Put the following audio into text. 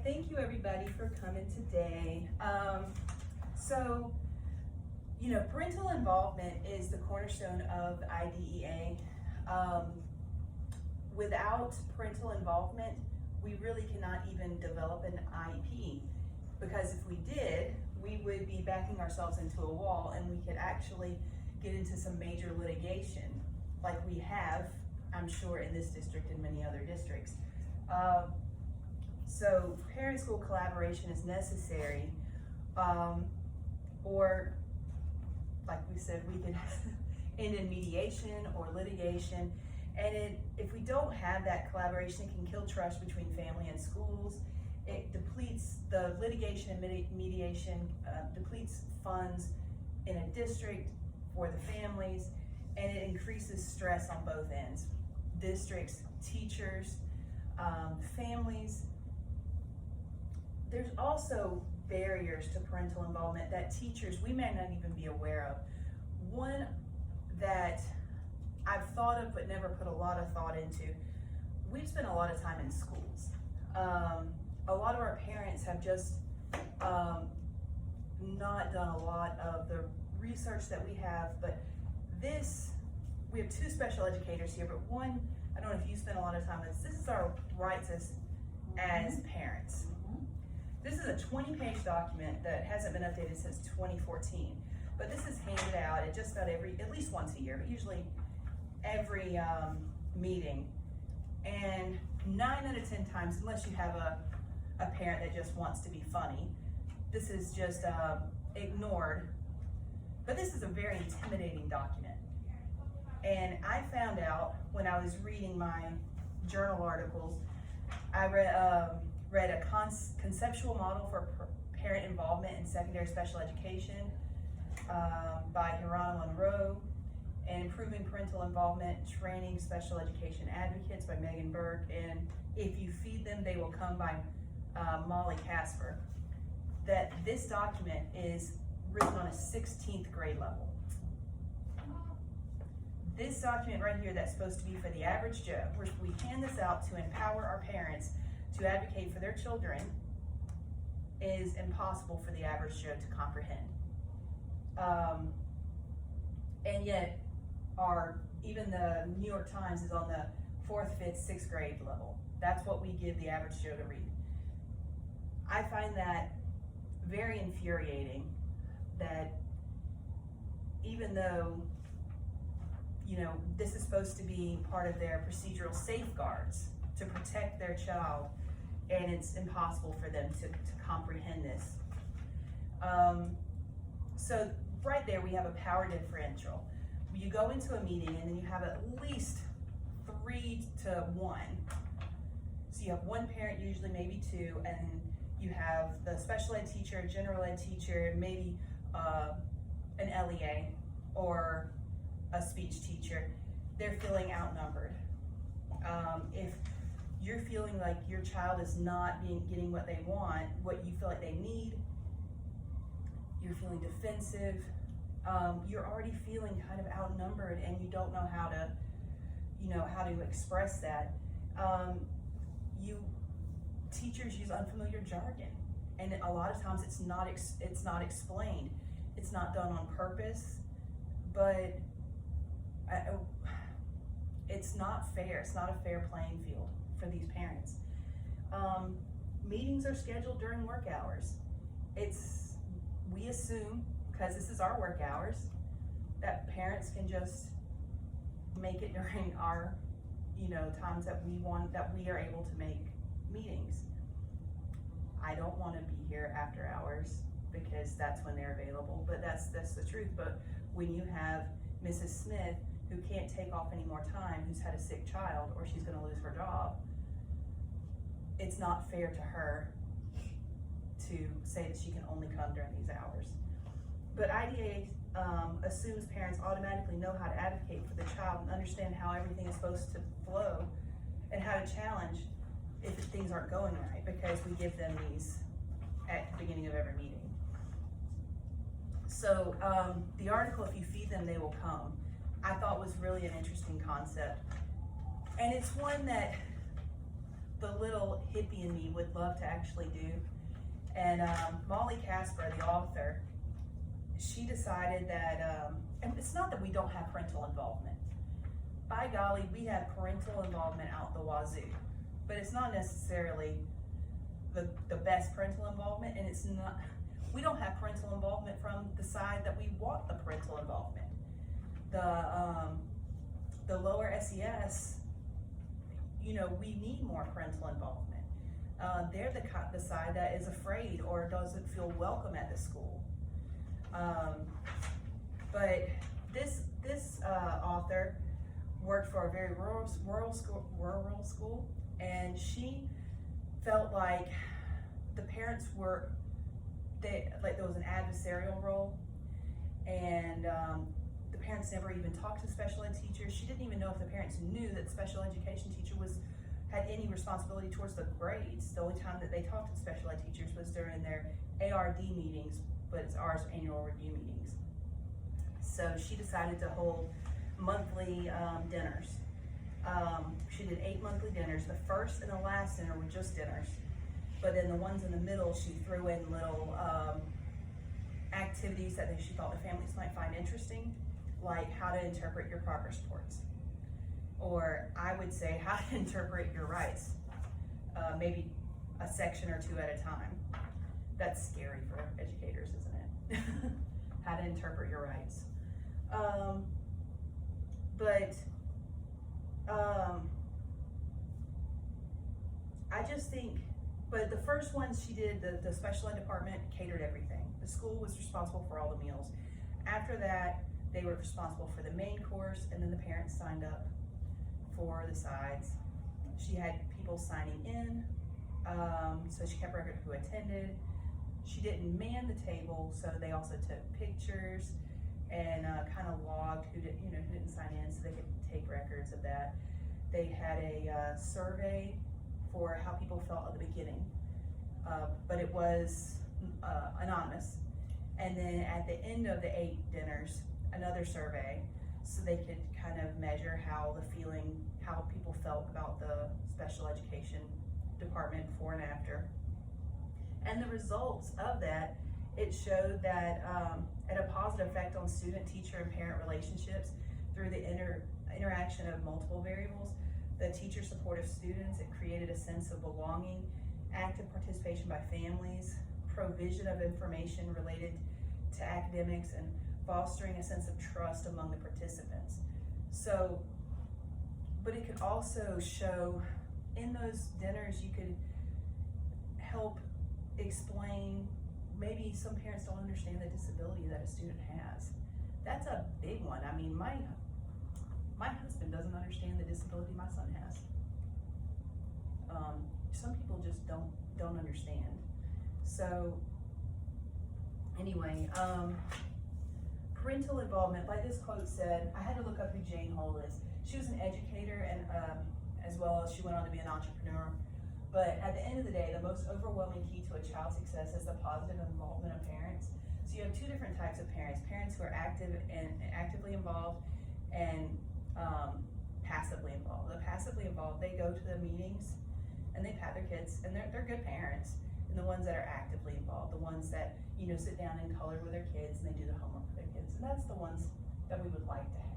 thank you everybody for coming today. Parental involvement is the cornerstone of IDEA. Without parental involvement, we really cannot even develop an IEP, because if we did, we would be backing ourselves into a wall and we could actually get into some major litigation like we have, I'm sure, in this district and many other districts. So parent-school collaboration is necessary, or like we said, we could end in mediation or litigation. And if we don't have that collaboration, it can kill trust between family and schools. It depletes the litigation and mediation, depletes funds in a district for the families, and it increases stress on both ends. Districts, teachers, families. There's also barriers to parental involvement that teachers, we may not even be aware of. One that I've thought of but never put a lot of thought into, we've spent a lot of time in schools. A lot of our parents have just not done a lot of the research that we have, but we have two special educators here, but one, I don't know if you spend a lot of time with this is our rights as parents. This is a 20-page document that hasn't been updated since 2014, but this is handed out at just about at least once a year, but usually every meeting. And 9 out of 10 times, unless you have a parent that just wants to be funny, this is just ignored. But this is a very intimidating document. And I found out when I was reading my journal articles, I read a conceptual model for parent involvement in secondary special education by Geronimo Monroe, and Improving Parental Involvement, Training Special Education Advocates by Megan Burke, and If You Feed Them, They Will Come by Molly Casper. That this document is written on a 16th grade level. This document right here that's supposed to be for the average Joe, where we hand this out to empower our parents to advocate for their children, is impossible for the average Joe to comprehend. And yet, even the New York Times is on the 4th, 5th, 6th grade level. That's what we give the average Joe to read. I find that very infuriating, that even though, this is supposed to be part of their procedural safeguards to protect their child, and it's impossible for them to comprehend this. So right there we have a power differential. You go into a meeting and then you have at least 3 to 1. So you have one parent, usually maybe 2, and you have the special ed teacher, general ed teacher, maybe an LEA or a speech teacher. They're feeling outnumbered. If you're feeling like your child is not getting what they want, what you feel like they need, you're feeling defensive, you're already feeling kind of outnumbered, and you don't know how to express that. Teachers use unfamiliar jargon, and a lot of times it's not explained. It's not done on purpose, but it's not fair. It's not a fair playing field for these parents. Meetings are scheduled during work hours. We assume, because this is our work hours, that parents can just make it during our, times that we are able to make meetings. I don't want to be here after hours because that's when they're available, but that's the truth. But when you have Mrs. Smith who can't take off any more time, who's had a sick child, or she's going to lose her job, it's not fair to her to say that she can only come during these hours. But IDEA assumes parents automatically know how to advocate for the child and understand how everything is supposed to flow and how to challenge if things aren't going right, because we give them these at the beginning of every meeting. So the article, If You Feed Them, They Will Come, I thought was really an interesting concept. And it's one that the little hippie in me would love to actually do. And Molly Casper, the author, she decided that, and it's not that we don't have parental involvement. By golly, we have parental involvement out the wazoo, but it's not necessarily the best parental involvement, and it's not, we don't have parental involvement from the side that we want the parental involvement. The lower SES, you know, we need more parental involvement. They're the side that is afraid or doesn't feel welcome at the school. But this author worked for a very rural school, and she felt like the parents were, like there was an adversarial role, and the parents never even talked to special ed teachers. She didn't even know if the parents knew that the special education teacher had any responsibility towards the grades. The only time that they talked to special ed teachers was during their ARD meetings, but it's ours annual review meetings. So she decided to hold monthly dinners. She did 8 monthly dinners. The first and the last dinner were just dinners, but then the ones in the middle, she threw in little activities that she thought the families might find interesting, like how to interpret your progress reports. Or I would say how to interpret your rights, maybe a section or 2 at a time. That's scary for educators, isn't it? How to interpret your rights. I just think, but the first ones she did, the special ed department catered everything. The school was responsible for all the meals. After that, they were responsible for the main course, and then the parents signed up for the sides. She had people signing in, so she kept record of who attended. She didn't man the table, so they also took pictures and kind of logged who didn't sign in, so they could take records of that. They had a survey for how people felt at the beginning, but it was anonymous. And then at the end of the 8 dinners, another survey, so they could kind of measure how people felt about the special education department before and after. And the results of that, it showed that it had a positive effect on student, teacher, and parent relationships through the interaction of multiple variables. The teacher supportive students, it created a sense of belonging, active participation by families, provision of information related to academics, and fostering a sense of trust among the participants. So, but it could also show, in those dinners, you could help explain, maybe some parents don't understand the disability that a student has. That's a big one. I mean, my husband doesn't understand the disability my son has. Some people just don't understand. So anyway, parental involvement, like this quote said, I had to look up who Jane Hull is. She was an educator, and as well as she went on to be an entrepreneur. But at the end of the day, the most overwhelming key to a child's success is the positive involvement of parents. So you have 2 different types of parents: parents who are active and actively involved, and passively involved. The passively involved, they go to the meetings and they pat their kids, and they're good parents. And the ones that are actively involved, the ones that sit down and color with their kids, and they do the homework with their kids, and that's the ones that we would like to have.